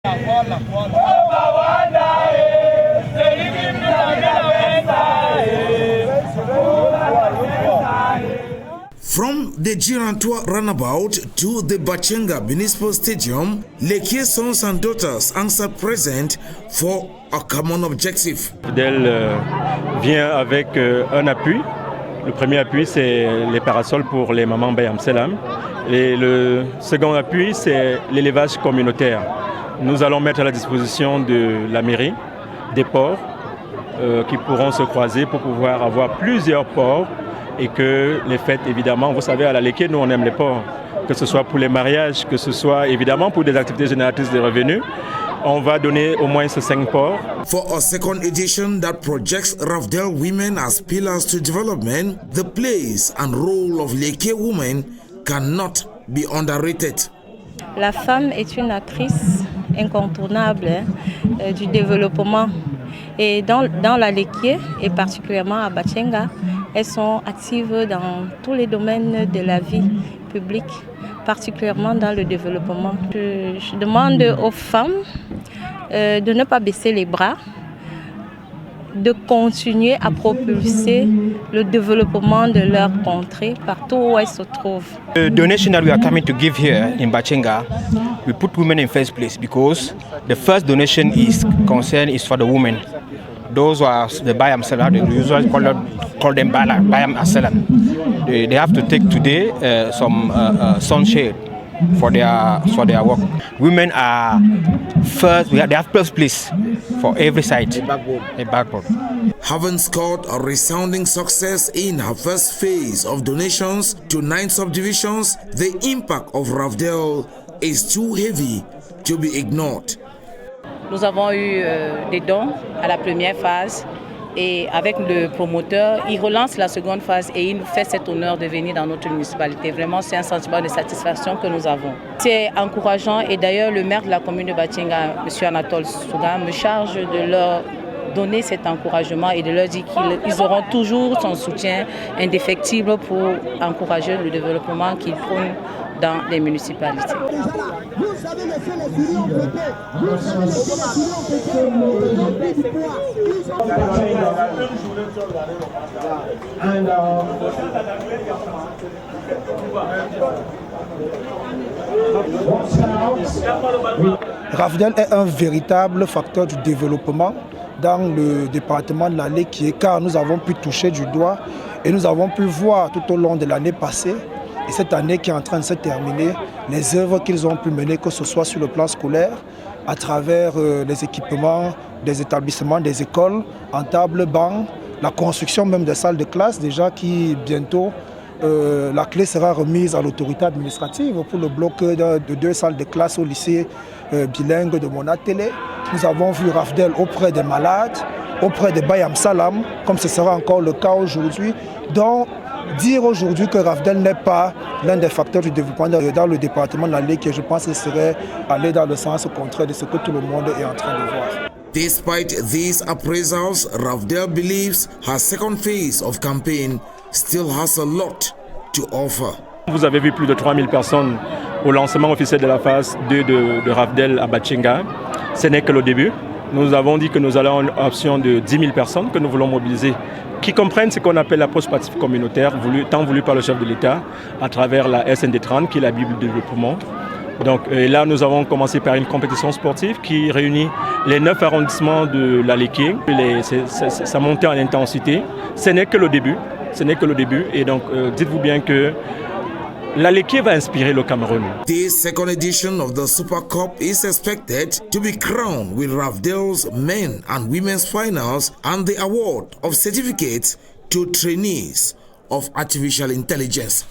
From the Girantois runabout to the Bachenga Municipal Stadium, Lequier sons and daughters answered present for a common objective. Rafdel vient avec un appui. Le premier appui, c'est les parasols pour les mamans Bayam Selam. Et le second appui, c'est l'élevage communautaire. Nous allons mettre à la disposition de la mairie des ports qui pourront se croiser pour pouvoir avoir plusieurs ports et que les fêtes, évidemment, vous savez, à la Lequier, nous on aime les ports, que ce soit pour les mariages, que ce soit évidemment pour des activités génératrices de revenus. On va donner au moins ces 5 ports. For a second edition that projects Rafdel women as pillars to development, the place and role of Lequier women cannot be underrated. La femme est une actrice incontournable du développement. Et dans la Lequier, et particulièrement à Bachenga, elles sont actives dans tous les domaines de la vie publique, particulièrement dans le développement. Je demande aux femmes de ne pas baisser les bras, de continuer à propulser le développement de leur contrée partout où elles se trouvent. The donation that we are coming to give here in Bachenga, we put women in first place because the first donation is for the women. Those are the Bayam Selam, they usually call them Bayam Selam. They have to take today some sunshade for their work. Women are first, they have first place for every site. A backbone. Having scored a resounding success in her first phase of donations to 9 subdivisions, the impact of Rafdel is too heavy to be ignored. Nous avons eu des dons à la première phase et avec le promoteur, il relance la seconde phase et il nous fait cet honneur de venir dans notre municipalité. Vraiment, c'est un sentiment de satisfaction que nous avons. C'est encourageant et d'ailleurs le maire de la commune de Bachenga, M. Anatole Souga, me charge de leur donner cet encouragement et de leur dire qu'ils auront toujours son soutien indéfectible pour encourager le développement qu'ils prônent dans les municipalités. Rafdel est un véritable facteur du développement dans le département de la Lequier, car nous avons pu toucher du doigt et nous avons pu voir tout au long de l'année passée et cette année qui est en train de se terminer, les œuvres qu'ils ont pu mener, que ce soit sur le plan scolaire, à travers les équipements des établissements, des écoles, en table, banc, la construction même des salles de classe, déjà qui bientôt, la clé sera remise à l'autorité administrative pour le bloc de 2 salles de classe au lycée bilingue de Monatélé. Nous avons vu Rafdel auprès des malades, auprès des Bayam Salam, comme ce sera encore le cas aujourd'hui. Donc, dire aujourd'hui que Rafdel n'est pas l'un des facteurs du développement dans le département de la Lequier, je pense que ce serait aller dans le sens contraire de ce que tout le monde est en train de voir. Despite these appraisals, Rafdel believes her second phase of campaign still has a lot to offer. Vous avez vu plus de 3000 personnes au lancement officiel de la phase 2 de Rafdel à Bachenga. Ce n'est que le début. Nous avons dit que nous allons une option de 10 000 personnes que nous voulons mobiliser, qui comprennent ce qu'on appelle l'approche participative communautaire, tant voulu par le chef de l'État, à travers la SND30, qui est la Bible de développement. Donc là, nous avons commencé par une compétition sportive qui réunit les 9 arrondissements de la Lequier. Ça montait en intensité. Ce n'est que le début. Ce n'est que le début. Et donc, dites-vous bien que la Lequier va inspirer le Cameroun. This second edition of the Super Cup is expected to be crowned with Rafdel's men and women's finals and the award of certificates to trainees of artificial intelligence.